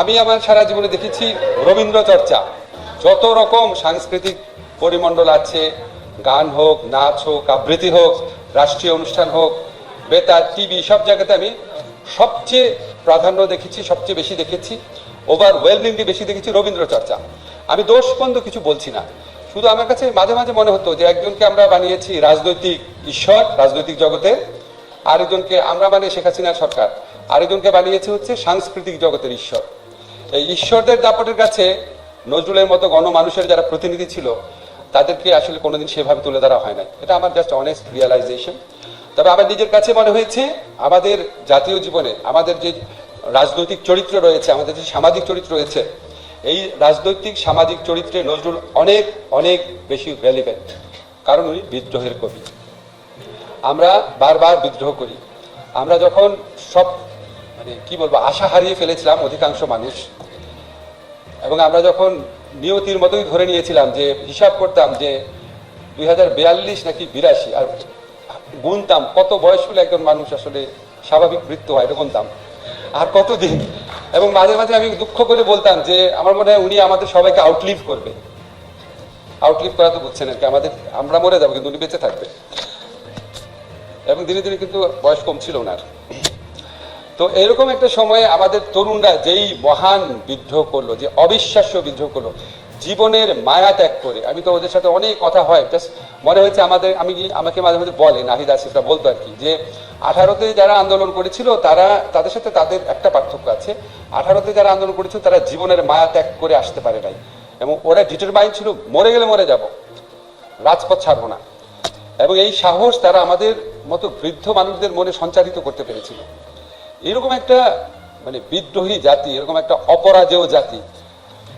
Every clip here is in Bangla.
আমি আমার সারা জীবনে দেখেছি রবীন্দ্র চর্চা, যত রকম সাংস্কৃতিক পরিমণ্ডল আছে, গান হোক, নাচ হোক, আবৃত্তি হোক, রাষ্ট্রীয় অনুষ্ঠান হোক, বেতার, টিভি, সব জায়গাতে আমি সবচেয়ে প্রাধান্য দেখেছি, সবচেয়ে বেশি দেখেছি, ওভারওয়েলমিংলি বেশি দেখেছি রবীন্দ্র চর্চা। আমি দোষবন্ধ কিছু বলছি না, শুধু আমার কাছে মাঝে মাঝে মনে হতো যে একজনকে আমরা বানিয়েছি রাজনৈতিক ঈশ্বর রাজনৈতিক জগতে, আরেকজনকে আমরা মানে শেখ হাসিনার সরকার, আরেকজনকে বানিয়েছে হচ্ছে সাংস্কৃতিক জগতের ঈশ্বর। এই ঈশ্বরদের দাপটের কাছে নজরুলের মতো গণমানুষের যারা প্রতিনিধি ছিল তাদেরকে আসলে কোনোদিন সেভাবে তুলে ধরা হয় না। এটা আমার জাস্ট অনেস্ট রিয়েলাইজেশন। তবে আমার নিজের কাছে মনে হয়েছে আমাদের জাতীয় জীবনে আমাদের যে রাজনৈতিক চরিত্র রয়েছে, আমাদের যে সামাজিক চরিত্র রয়েছে, এই রাজনৈতিক সামাজিক চরিত্রে নজরুল অনেক অনেক বেশি রেলিভেন্ট, কারণ উনি বিদ্রোহের কবি। আমরা বারবার বিদ্রোহ করি। আমরা যখন সব মানে কি বলবো আশা হারিয়ে ফেলেছিলাম অধিকাংশ মানুষ, এবং আমরা যখন নিয়তির মতোই ধরে নিয়েছিলাম যে হিসাব করতাম যে 2042 নাকি 82 আর গুনতাম কত বয়স হলে একজন মানুষ আসলে স্বাভাবিক মৃত্যু হয়, এটা গুনতাম আর কতদিন। এবং মাঝে মাঝে আমি দুঃখ করে বলতাম যে আমার মনে হয় উনি আমাদের সবাইকে আউটলিভ করবে। আউটলিভ করা তো বুঝছেন আর কি, আমরা মরে যাবো কিন্তু উনি বেঁচে থাকবে। এবং ধীরে ধীরে কিন্তু বয়স কম ছিল ওনার। তো এরকম একটা সময়ে আমাদের তরুণরা যেই মহান বিদ্রোহ করলো, যে অবিশ্বাস্য বিদ্রোহ করলো, জীবনের মায়া ত্যাগ করে। আমি তো ওদের সাথে অনেক কথা হয়, জাস্ট মনে হয়েছে আমাকে মাঝে মাঝে বলে নাহিদ আসিফরা বলতো আর কি, যে 18তে যারা আন্দোলন করেছিল তাদের সাথে তাদের একটা পার্থক্য আছে। 18তে যারা আন্দোলন করেছিল তারা জীবনের মায়া ত্যাগ করে আসতে পারে নাই, এবং ওরা ডিটারমাইন্ড ছিল মরে গেলে মরে যাব, রাজপথ ছাড়বো না। এবং এই সাহস তারা আমাদের মতো বৃদ্ধ মানুষদের মনে সঞ্চারিত করতে পেরেছিল। এরকম একটা মানে বিদ্রোহী জাতি, এরকম একটা অপরাজেয় জাতি,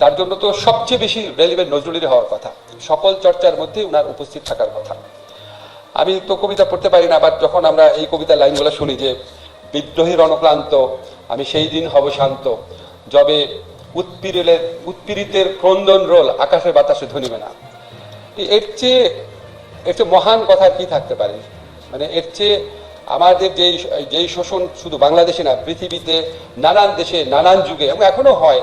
তার জন্য তো সবচেয়ে বেশি রেলিভেন্ট নজরুলের হওয়ার কথা, সকল চর্চার মধ্যে উনার উপস্থিত থাকার কথা। আমি তো কবিতা পড়তে পারি না, আবার যখন আমরা এই কবিতার লাইনগুলো শুনি যে বিদ্রোহীর রণক্লান্ত আমি সেই দিন হব শান্ত, যবে উৎপীড়িতের ক্রন্দন রোল আকাশে বাতাসে ধনিবে না, এর চেয়ে মহান কথা কি থাকতে পারে? মানে এর চেয়ে আমাদের যেই শোষণ শুধু বাংলাদেশে না, পৃথিবীতে নানান দেশে নানান যুগে এবং এখনো হয়,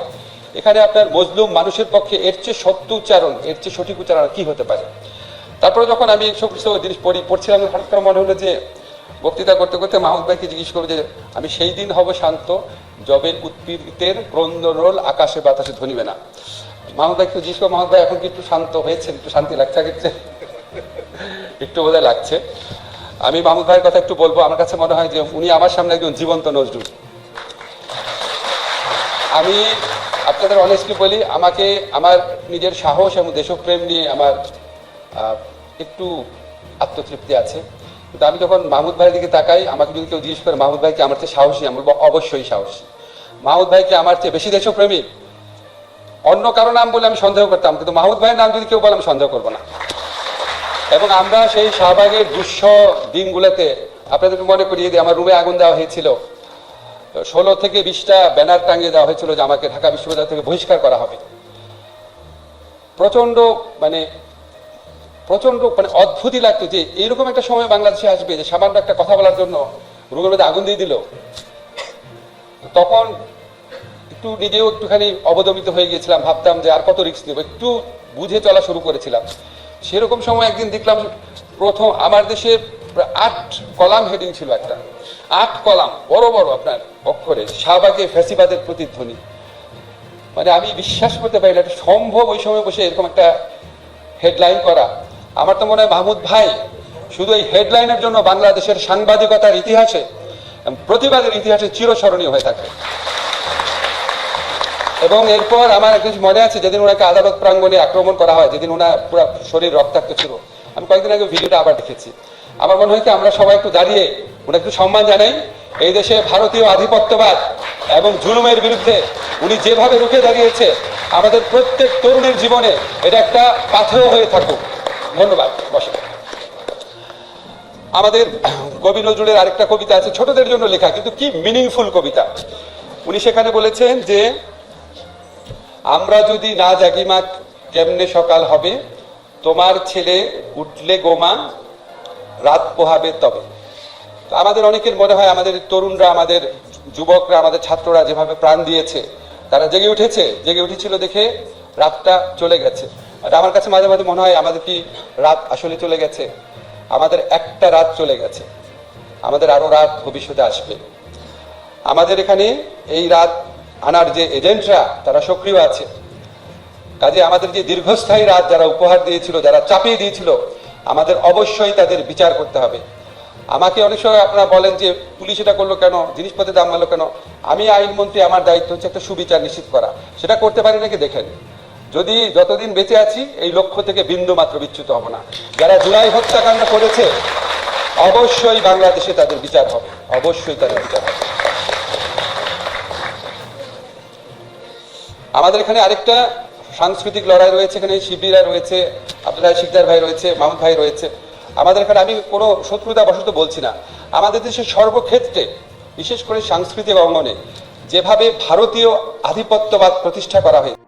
এখানে আপনার মজলুম মানুষের পক্ষে এর চেয়ে সত্য উচ্চারণ, এর চেয়ে সঠিক উচ্চারণ কি হতে পারে? তারপরে যখন আমি এইসব জিনিস পড়ছিলাম, হঠাৎ করে মনে হলো যে বক্তৃতা করতে করতে মাহমুদ ভাইকে জিজ্ঞেস করবো যে আমি সেই দিন হব শান্ত যবে উৎপীড়িতের ক্রন্দন রোল আকাশে বাতাসে ধনিবে না। মাহমুদ ভাইকে জিজ্ঞেস করবো, মাহমুদ ভাই এখন কি একটু শান্ত হয়েছে, একটু শান্তি লাগছে? একটু বোধহয় লাগছে। আমি মাহমুদ ভাইয়ের কথা একটু বলবো। আমার কাছে মনে হয় যে উনি আমার সামনে একজন জীবন্ত নজরুল। আমি আপনাদের অনেস্টলি বলি, আমাকে আমার নিজের সাহস এবং দেশপ্রেম নিয়ে আমার একটু আত্মতৃপ্তি আছে, কিন্তু আমি যখন মাহমুদ ভাইয়ের দিকে তাকাই, আমাকে যদি কেউ জিজ্ঞেস করে মাহমুদ ভাইকে আমার চেয়ে সাহসী, আমি বলবো অবশ্যই সাহসী। মাহমুদ ভাইকে আমার চেয়ে বেশি দেশপ্রেমী অন্য কারো নাম বলে আমি সন্দেহ করতাম, কিন্তু মাহমুদ ভাইয়ের নাম যদি কেউ বলে আমি সন্দেহ করবো না। এবং আমরা সেই শাহবাগের দুঃসহ দিনগুলোতে আপনাদেরকে মনে করিয়ে দিই, আমার রুমে আগুন দেওয়া হয়েছিল, 16 থেকে 20টা ব্যানার টাঙিয়ে দেওয়া হয়েছিল যে আমাকে ঢাকা বিশ্ববিদ্যালয় থেকে বহিষ্কার করা হবে। প্রচন্ড মানে অদ্ভুতই লাগতো যে এইরকম একটা সময় বাংলাদেশে আসবে যে সামান্য একটা কথা বলার জন্য রুমের মধ্যে আগুন দিয়ে দিল। তখন একটু নিজেও একটুখানি অবদমিত হয়ে গিয়েছিলাম, ভাবতাম যে আর কত রিস্ক নেব, একটু বুঝে চলা শুরু করেছিলাম। সেরকম সময় একদিন দেখলাম প্রথম আমার দেশে 8 কলাম হেডিং ছিল, একটা 8 কলাম বড় বড় আপনার অক্ষরে, শাহবাগে ফ্যাসিবাদের প্রতিধ্বনি। মানে আমি বিশ্বাস করতে পারি না এটা সম্ভব ওই সময় বসে এরকম একটা হেডলাইন করা। আমার তো মনে হয় মাহমুদ ভাই শুধু এই হেডলাইনের জন্য বাংলাদেশের সাংবাদিকতার ইতিহাসে, প্রতিবাদের ইতিহাসে চিরস্মরণীয় হয়ে থাকবে। এবং এরপর আমার একটা মনে আছে যেদিন ওনাকে আদালত প্রাঙ্গণে আক্রমণ করা হয়, যেদিন ওনার পুরো শরীর রক্তাক্ত ছিল, আমি কয়েকদিন আগে ভিডিওটা আবার দেখেছি। আমার মনে হয় কি আমরা সবাই একটু দাঁড়িয়ে ওনাকে একটু সম্মান জানাই। এই দেশে ভারতীয় আধিপত্যবাদ এবং জুলুমের বিরুদ্ধে উনি যেভাবে রুখে দাঁড়িয়েছে, আমাদের প্রত্যেক তরুণের জীবনে এটা একটা পাথেয় হয়ে থাকুক। ধন্যবাদ। বসে আমাদের কবি নজরুলের আরেকটা কবিতা আছে, ছোটদের জন্য লেখা, কিন্তু কি মিনিংফুল কবিতা। উনি সেখানে বলেছেন যে আমরা যদি না জাগি মা কেমনে সকাল হবে, তোমার ছেলে উঠলে গোমা রাত পোহাবে তবে। আমাদের অনেকের মনে হয় আমাদের তরুণরা, আমাদের যুবকরা, আমাদের ছাত্ররা যেভাবে প্রাণ দিয়েছে, তারা জেগে উঠেছিল দেখে রাতটা চলে গেছে। আর আমার কাছে মাঝে মাঝে মনে হয় আমাদের কি রাত আসলে চলে গেছে? আমাদের একটা রাত চলে গেছে, আমাদের আরো রাত ভবিষ্যতে আসবে। আমাদের এখানে এই রাত আনার যে এজেন্টরা তারা সক্রিয় আছে। কাজে আমাদের যে দীর্ঘস্থায়ী রাত যারা উপহার দিয়েছিল, যারা চাপিয়ে দিয়েছিল, আমাদের অবশ্যই তাদের বিচার করতে হবে। আমাকে অনেক সময় আপনারা বলেন যে পুলিশ এটা করলো কেন, জিনিসপত্রের দাম বাড়লো কেন? আমি আইনমন্ত্রী, আমার দায়িত্ব হচ্ছে একটা সুবিচার নিশ্চিত করা। সেটা করতে পারি নাকি দেখেন। যদি যতদিন বেঁচে আছি এই লক্ষ্য থেকে বিন্দু মাত্র বিচ্যুত হব না। যারা জুলাই হত্যাকাণ্ড করেছে অবশ্যই বাংলাদেশে তাদের বিচার হবে, অবশ্যই তাদের বিচার হবে। আমাদের এখানে আরেকটা সাংস্কৃতিক লড়াই রয়েছে, এখানে শিবিরা রয়েছে, আব্দুল হাই শিকদার ভাই রয়েছে, মাহমুদ ভাই রয়েছে। আমাদের এখানে আমি কোনো শত্রুতা বশত বলছি না, আমাদের দেশের সর্বক্ষেত্রে বিশেষ করে সাংস্কৃতিক অঙ্গনে যেভাবে ভারতীয় আধিপত্যবাদ প্রতিষ্ঠা করা হয়েছে